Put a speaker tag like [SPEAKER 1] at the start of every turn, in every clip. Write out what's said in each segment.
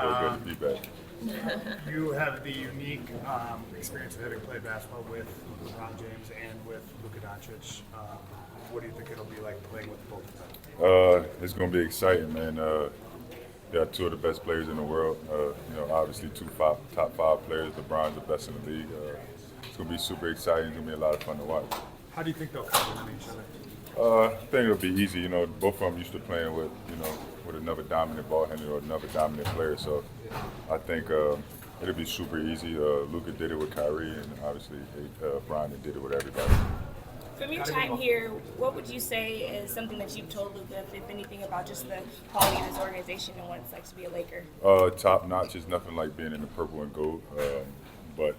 [SPEAKER 1] feels good to be back.
[SPEAKER 2] You have the unique experience of having played basketball with LeBron James and with Luka Doncic. What do you think it'll be like playing with both of them?
[SPEAKER 1] It's going to be exciting, man. They are two of the best players in the world. Obviously top five players. LeBron's the best in the league. It's going to be super exciting. It's going to be a lot of fun to watch.
[SPEAKER 2] How do you think they'll complement each other?
[SPEAKER 1] I think it'll be easy. Both of them used to playing with another dominant ball handler or another dominant player. So I think it'll be super easy. Luka did it with Kyrie, and obviously Brian did it with everybody.
[SPEAKER 3] From your time here, what would you say is something that you've told Luka, if anything, about just the quality of this organization and what it's like to be a Laker?
[SPEAKER 1] Top notch. Is nothing like being in the purple and gold, but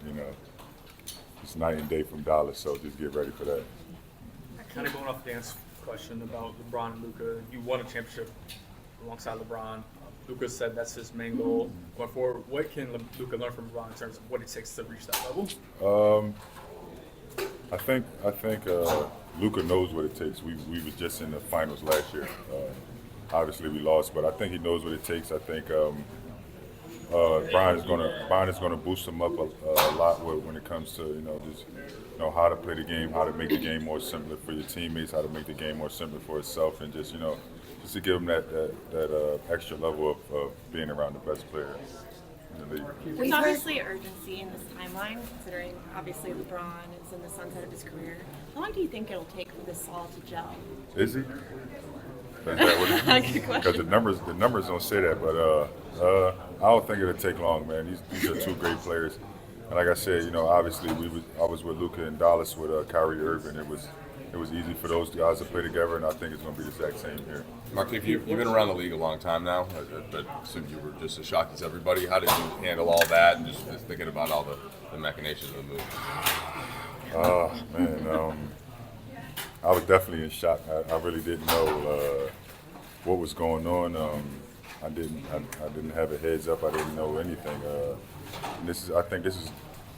[SPEAKER 1] it's night and day from Dallas. So just get ready for that.
[SPEAKER 4] Kind of going off Dan's question about LeBron and Luka, you won a championship alongside LeBron. Luka said that's his main goal going forward. What can Luka learn from LeBron in terms of what it takes to reach that level?
[SPEAKER 1] I think Luka knows what it takes. We were just in the finals last year. Obviously we lost, but I think he knows what it takes. I think Brian is gonna boost him up a lot when it comes to just how to play the game, how to make the game more simpler for your teammates, how to make the game more simpler for itself, and just to give him that extra level of being around the best player in the league.
[SPEAKER 5] There's obviously urgency in this timeline, considering obviously LeBron is in the sunset of his career. How long do you think it'll take for this all to gel?
[SPEAKER 1] Is he? Because the numbers don't say that, but I don't think it'll take long, man. These are two great players, and like I said, obviously I was with Luka in Dallas with Kyrie Irving. It was easy for those guys to play together, and I think it's going to be the exact same here.
[SPEAKER 6] Markieff, you've been around the league a long time now, but assume you were just as shocked as everybody. How did you handle all that, and just thinking about all the machinations of the move?
[SPEAKER 1] Man, I was definitely in shock. I really didn't know what was going on. I didn't have a heads up. I didn't know anything.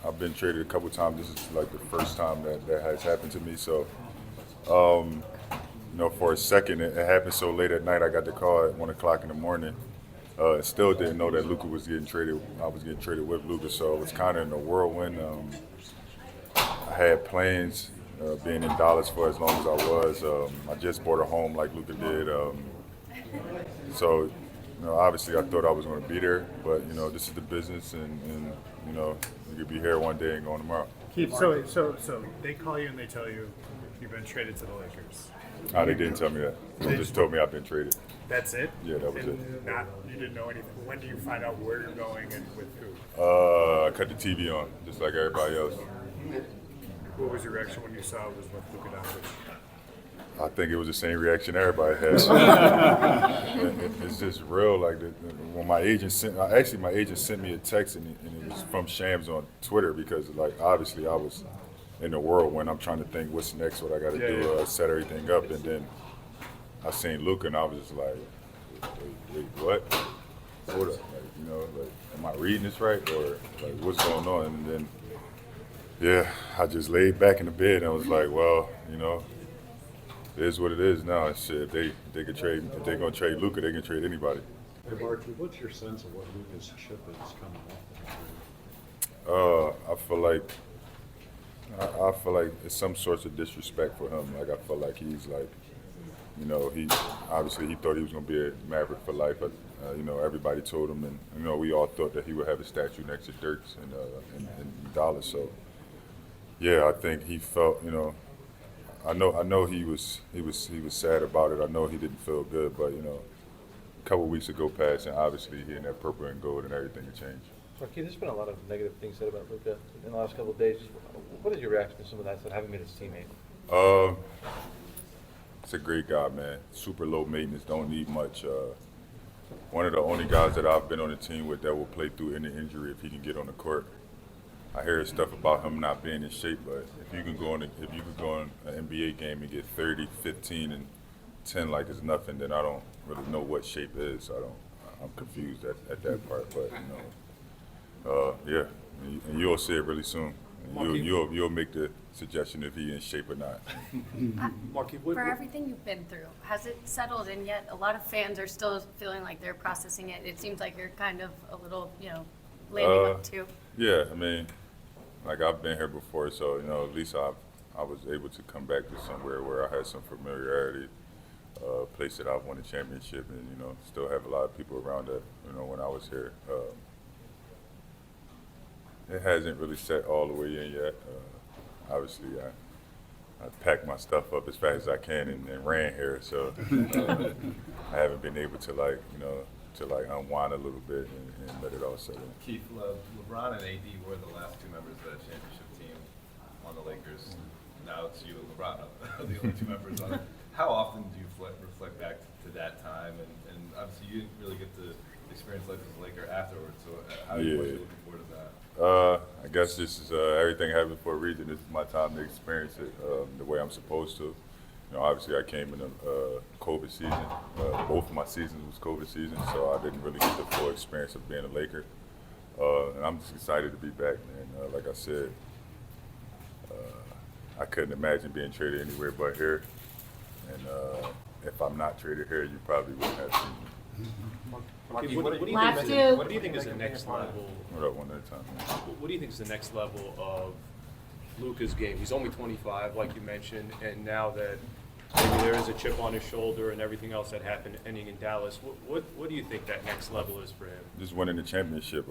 [SPEAKER 1] I've been traded a couple times. This is like the first time that has happened to me. So, for a second, it happened so late at night. I got the call at 1 o'clock in the morning. Still didn't know that Luka was getting traded. I was getting traded with Luka, so it was kind of in a whirlwind. I had plans being in Dallas for as long as I was. I just bought a home like Luka did. So, obviously I thought I was going to be there, but this is the business, and you could be here one day and gone tomorrow.
[SPEAKER 2] Keith, so they call you and they tell you you've been traded to the Lakers.
[SPEAKER 1] They didn't tell me that. They just told me I've been traded.
[SPEAKER 2] That's it?
[SPEAKER 1] Yeah, that was it.
[SPEAKER 2] You didn't know anything. When do you find out where you're going and with who?
[SPEAKER 1] I cut the TV on, just like everybody else.
[SPEAKER 2] What was your reaction when you saw it was with Luka Doncic?
[SPEAKER 1] I think it was the same reaction everybody had. It's just real. Like when my agent sent me a text, and it was from Shams on Twitter, because obviously I was in the world when I'm trying to think what's next, what I got to do, set everything up, and then I seen Luka, and I was just like, wait, what? Hold up, am I reading this right, or what's going on? And then I just laid back in the bed and I was like, well, it is what it is now. Shit, if they could trade, if they're gonna trade Luka, they can trade anybody.
[SPEAKER 7] Hey, Markieff, what's your sense of what Luka's chip is coming off?
[SPEAKER 1] I feel like it's some sorts of disrespect for him. Like I feel like he's like, he obviously he thought he was gonna be a Maverick for life. But everybody told him, and we all thought that he would have a statue next to Dirk's in Dallas. So I think he felt, I know he was sad about it. I know he didn't feel good, but a couple of weeks ago passed, and obviously he in that purple and gold, and everything had changed.
[SPEAKER 8] Markieff, there's been a lot of negative things said about Luka in the last couple of days. What is your reaction to some of that stuff, having been his teammate?
[SPEAKER 1] It's a great guy, man. Super low maintenance, don't need much. One of the only guys that I've been on the team with that will play through any injury if he can get on the court. I hear stuff about him not being in shape, but if you could go in an NBA game and get 30, 15, and 10 like it's nothing, then I don't really know what shape is. I'm confused at that part, but and you'll see it really soon. You'll make the suggestion if he in shape or not.
[SPEAKER 4] Markieff,
[SPEAKER 9] For everything you've been through, has it settled in yet? A lot of fans are still feeling like they're processing it. It seems like you're kind of a little, landing up too.
[SPEAKER 1] Yeah, I mean, like I've been here before, so at least I was able to come back to somewhere where I had some familiarity, a place that I've won a championship, and still have a lot of people around that. When I was here, it hasn't really set all the way in yet. Obviously, I packed my stuff up as fast as I can and ran here, so I haven't been able to unwind a little bit and let it all settle in.
[SPEAKER 10] Keith, LeBron and AD were the last two members of that championship team on the Lakers. Now it's you and LeBron, the only two members on it. How often do you reflect back to that time? And obviously you didn't really get to experience life as a Laker afterwards, so how are you looking forward to that?
[SPEAKER 1] I guess this is everything happened for a reason. This is my time to experience it the way I'm supposed to. Obviously I came in a COVID season. Both of my seasons was COVID season, so I didn't really get the full experience of being a Laker. And I'm just excited to be back, man. Like I said, I couldn't imagine being traded anywhere but here. And if I'm not traded here, you probably wouldn't have seen me.
[SPEAKER 11] Markieff, what do you think is the next level?
[SPEAKER 1] What up, one at a time, man?
[SPEAKER 11] What do you think is the next level of Luka's game? He's only 25, like you mentioned, and now that maybe there is a chip on his shoulder and everything else that happened ending in Dallas, what do you think that next level is for him?
[SPEAKER 1] Just winning the championship,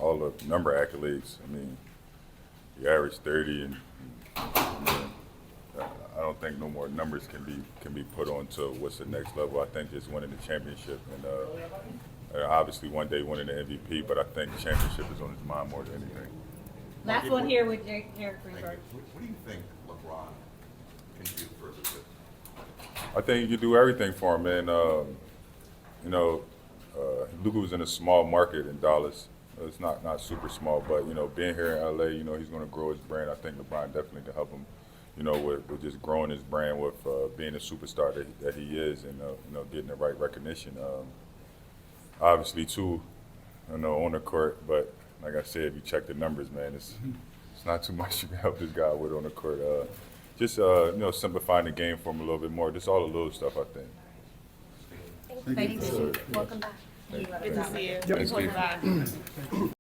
[SPEAKER 1] all the number accolades. I mean, he averaged 30, and I don't think no more numbers can be put on to what's the next level. I think just winning the championship, and obviously one day winning the MVP. But I think the championship is on his mind more than anything.
[SPEAKER 12] Last one here with Derek Greenberg.
[SPEAKER 10] What do you think LeBron can do for Luka?
[SPEAKER 1] I think you can do everything for him, man. Luka was in a small market in Dallas. It's not super small, but being here in LA, he's going to grow his brand. I think LeBron definitely can help him. With just growing his brand, with being a superstar that he is, and getting the right recognition. Obviously, too, on the court. But like I said, if you check the numbers, man, it's not too much you can help this guy with on the court. Just simplifying the game for him a little bit more. Just all the little stuff, I think.
[SPEAKER 9] Thank you. Welcome back.
[SPEAKER 5] Good to see you.
[SPEAKER 6] Thanks, Keith.
[SPEAKER 5] Welcome back.